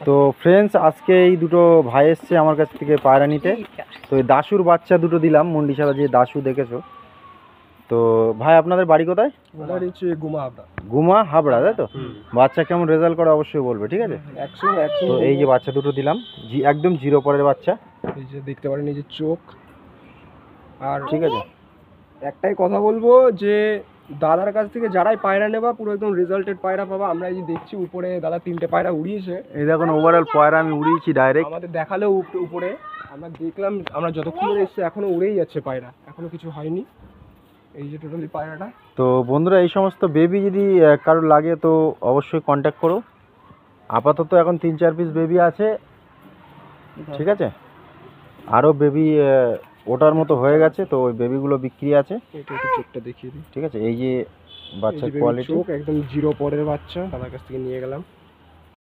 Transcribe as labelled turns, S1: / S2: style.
S1: তো ফ্রেন্ডস, আজকে এই দুটো ভাই এসছে আমার কাছ থেকে পায়রা নিতে। তো এই দাসুর বাচ্চা দুটো দিলাম, মুন্ডিশালা যে দাসু দেখেছো। তো ভাই আপনাদের বাড়ি কোথায়? গুমা হাবড়া, তাই তো? বাচ্চা কেমন রেজাল্ট করে অবশ্যই বলবে, ঠিক আছে? তো এই যে বাচ্চা দুটো দিলাম, একদম জিরো পরের বাচ্চা,
S2: এই যে দেখতে পারেন এই যে চোখ। আর
S1: ঠিক আছে,
S2: একটাই কথা বলবো যে দাদার কাছ থেকে যারাই পায়রা নেবা পুরো একদম রেজাল্টেড পায়রা পাবা। আমরা এই যে দেখছি উপরে দাদা 3টে পায়রা উড়িয়েছে।
S1: এই দেখুন ওভারঅল পায়রা আমি উড়িয়েছি ডাইরেক্ট।
S2: আমাদের দেখালেও উপরে আমরা দেখলাম, আমরা যতক্ষণ ধরে এসেছি এখনো উড়েই যাচ্ছে পায়রা, এখনো কিছু হয়নি। এই যে টোটালি পায়রাটা।
S1: তো বন্ধুরা, এই সমস্ত বেবি যদি কারোর লাগে তো অবশ্যই কন্ট্যাক্ট করো। আপাতত এখন 3-4 পিস বেবি আছে, ঠিক আছে? আরও বেবি ওটার মতো হয়ে গেছে, তো ওই বেবিগুলো বিক্রি আছে।
S2: এটা একটু চোখটা দেখিয়ে দিই,
S1: ঠিক আছে? এই যে বাচ্চার কোয়ালিটি
S2: চোখ একদম জিরো পরের বাচ্চা, দাদার কাছ থেকে নিয়ে গেলাম।